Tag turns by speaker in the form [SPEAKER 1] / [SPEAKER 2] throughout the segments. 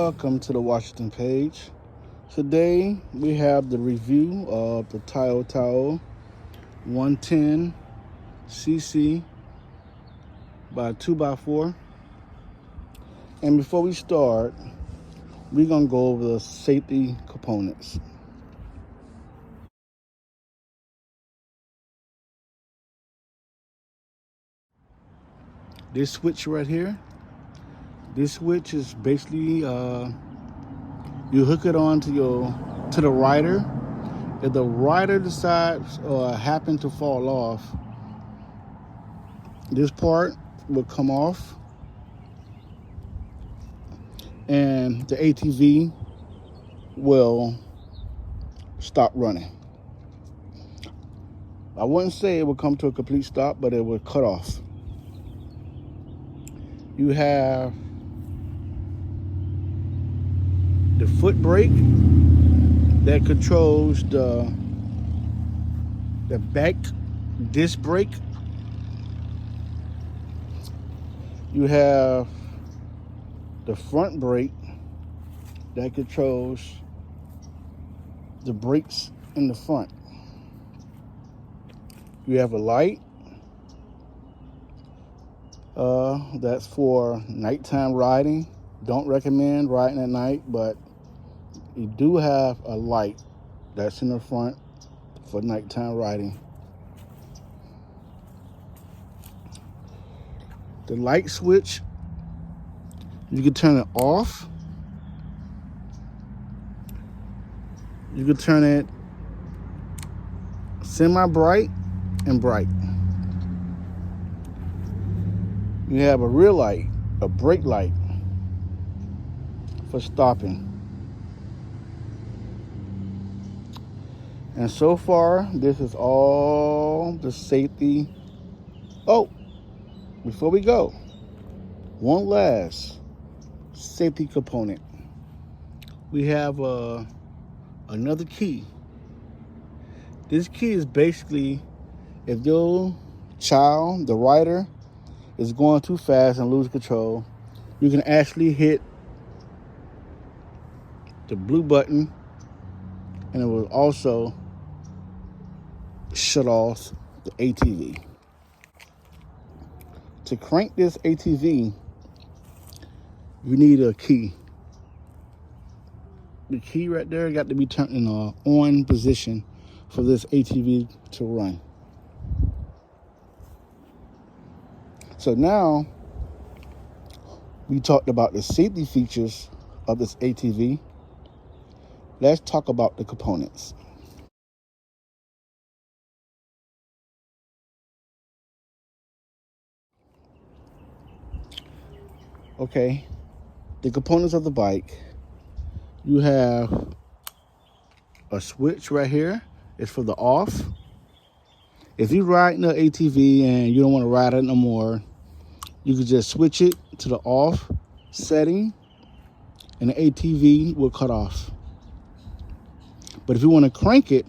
[SPEAKER 1] Welcome to the Washington page. Today we have the review of the Tao Tao 110cc by 2x4. And before we start, we're going to go over the safety components. This switch right here, this switch is basically you hook it on to the rider. If the rider decides or happen to fall off, this part will come off and the ATV will stop running. I wouldn't say it will come to a complete stop, but it will cut off. You have the foot brake that controls the back disc brake. You have the front brake that controls the brakes in the front. You have a light that's for nighttime riding. Don't recommend riding at night, but you do have a light that's in the front for nighttime riding. The light switch, you can turn it off. You can turn it semi-bright and bright. You have a rear light, a brake light for stopping. And so far, this is all the safety. Oh, before we go, one last safety component. We have another key. This key is basically if your child, the rider, is going too fast and lose control, you can actually hit the blue button and it will also shut off the ATV. To crank this ATV, you need a key. The key right there got to be turned in an on position for this ATV to run. So now we talked about the safety features of this ATV. Let's talk about the components. Okay, the components of the bike. You have a switch right here. It's for the off. If you're riding the ATV and you don't want to ride it no more, you can just switch it to the off setting and the ATV will cut off. But if you want to crank it,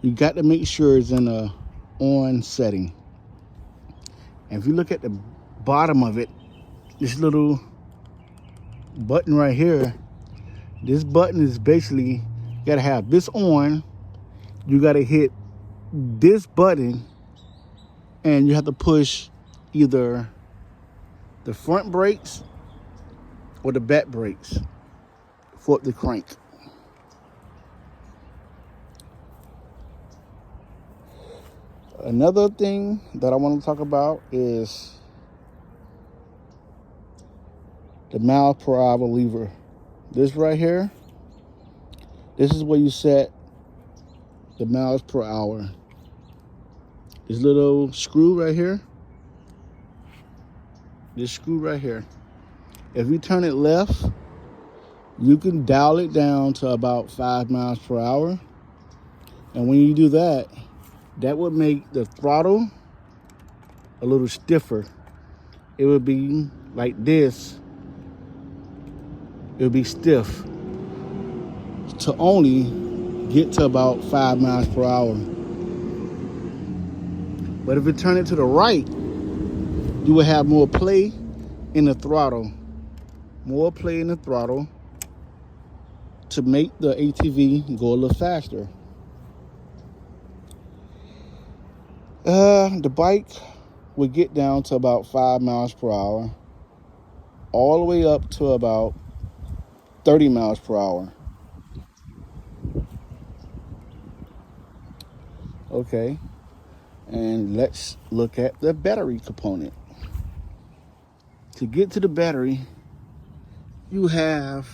[SPEAKER 1] you got to make sure it's in a on setting. And if you look at the bottom of it, this little button right here, this button is basically, you got to have this on. You got to hit this button and you have to push either the front brakes or the back brakes for it to crank. Another thing that I want to talk about is the miles per hour lever. This right here, this is where you set the miles per hour. This little screw right here, this screw right here. If you turn it left, you can dial it down to about 5 miles per hour. And when you do that, that would make the throttle a little stiffer. It would be like this. It would be stiff to only get to about 5 miles per hour. But if you turn it to the right, you will have more play in the throttle. More play in the throttle. to make the ATV go a little faster. The bike would get down to about 5 miles per hour, all the way up to about 30 miles per hour. Okay, and let's look at the battery component. To get to the battery, you have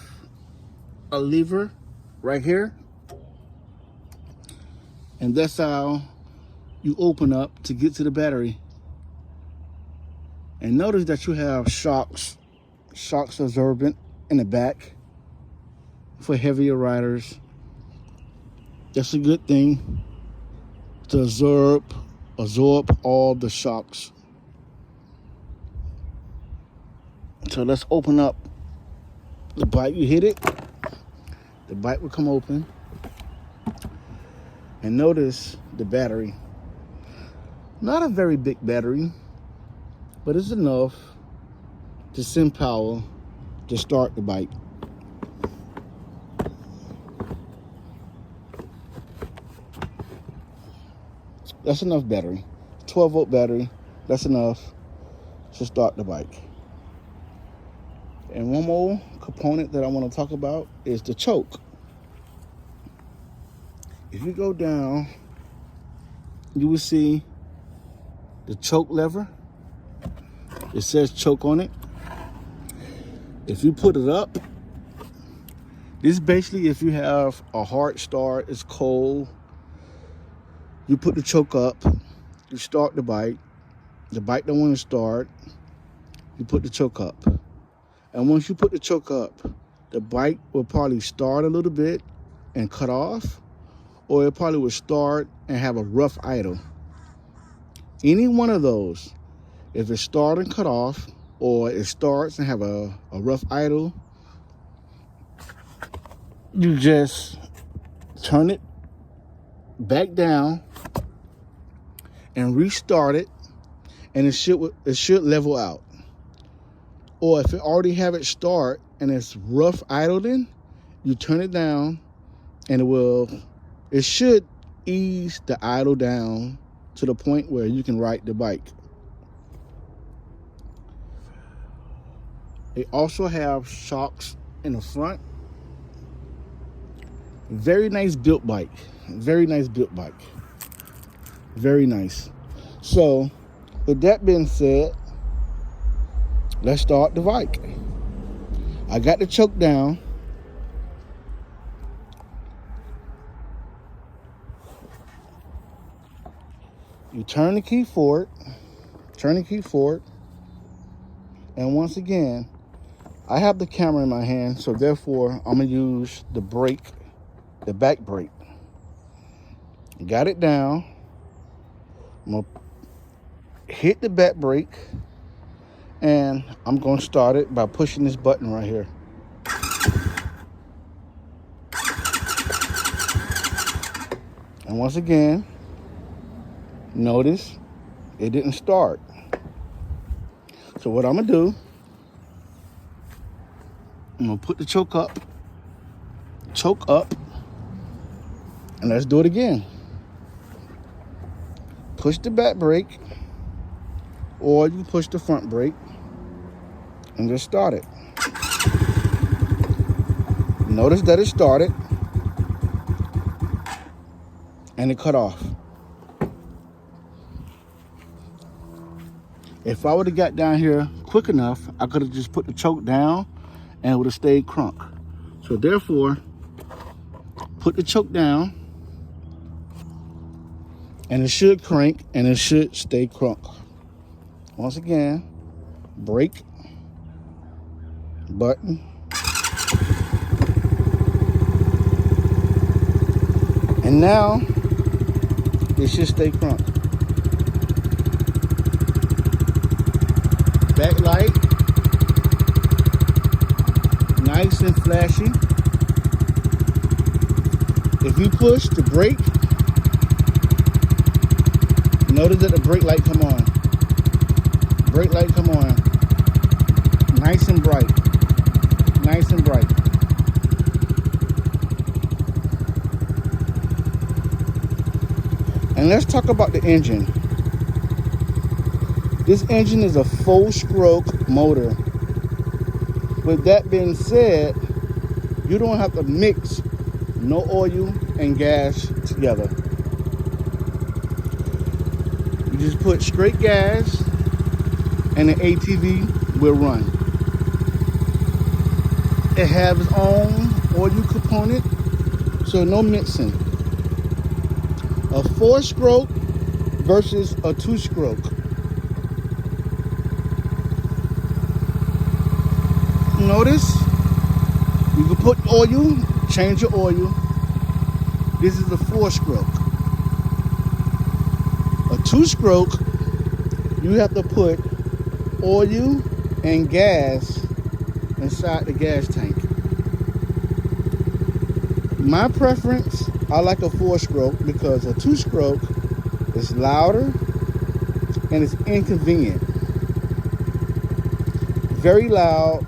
[SPEAKER 1] a lever right here, and that's how you open up to get to the battery. And notice that you have shocks absorbent in the back for heavier riders. That's a good thing, to absorb all the shocks. So let's open up the bike. You hit it, the bike will come open. And notice the battery. Not a very big battery, but it's enough to send power to start the bike. That's enough battery. 12-volt battery, that's enough to start the bike. And one more component that I want to talk about is the choke. If you go down, you will see the choke lever. It says choke on it. If you put it up, this is basically if you have a hard start, it's cold, you put the choke up, you start the bike don't want to start, you put the choke up. And once you put the choke up, the bike will probably start a little bit and cut off, or it probably will start and have a rough idle. Any one of those, if it starts and cut off, or it starts and have a rough idle, you just turn it back down and restart it, and it should level out. Or if it already have it start and it's rough idling, you turn it down and it should ease the idle down to the point where you can ride the bike. They also have shocks in the front. Very nice built bike. Very nice built bike. Very nice. So, with that being said, let's start the bike. I got the choke down. You turn the key forward. And once again, I have the camera in my hand, so therefore I'm gonna use the brake, the back brake. Got it down. I'm gonna hit the back brake, and I'm gonna start it by pushing this button right here. And once again, notice it didn't start. So what I'm gonna do, I'm gonna put the choke up, and let's do it again. Push the back brake, or you can push the front brake and just start it. Notice that it started and it cut off. If I would have got down here quick enough, I could have just put the choke down and it would have stayed crunk. So therefore, put the choke down and it should crank and it should stay crunk. Once again, brake, button, and now it should stay crunk. Backlight, nice and flashy. If you push the brake, notice that the brake light come on. Brake light come on. Nice and bright. Nice and bright. And let's talk about the engine. This engine is a 4-stroke motor. With that being said, you don't have to mix no oil and gas together. You just put straight gas and the ATV will run. It has its own oil component, so no mixing. A 4-stroke versus a 2-stroke. Notice you can put oil, change your oil. This is a 4-stroke. A 2-stroke, you have to put oil and gas inside the gas tank. My preference, I like a 4-stroke because a 2-stroke is louder and it's inconvenient. Very loud,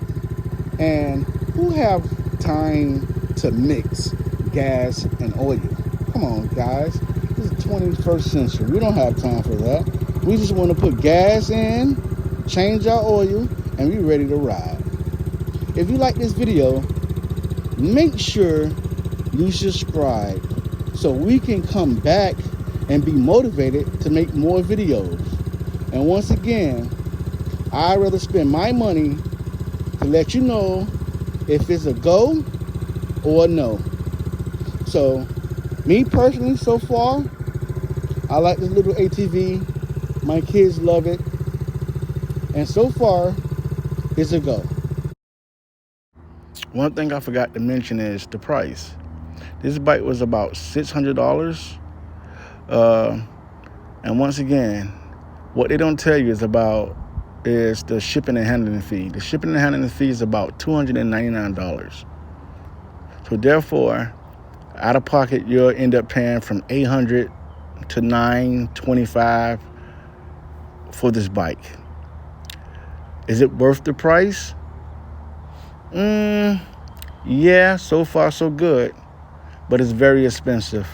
[SPEAKER 1] and who have time to mix gas and oil? Come on, guys. This is the 21st century. We don't have time for that. We just want to put gas in, change our oil, and we ready to ride. If you like this video, make sure you subscribe so we can come back and be motivated to make more videos. And once again, I'd rather spend my money to let you know if it's a go or a no. So, me personally, so far, I like this little ATV. My kids love it. And so far, it's a go. One thing I forgot to mention is the price. This bike was about $600. And once again, what they don't tell you is the shipping and handling fee. The shipping and handling fee is about $299. So therefore, out of pocket, you'll end up paying from $800 to $925 for this bike. Is it worth the price? Yeah, so far so good, but it's very expensive.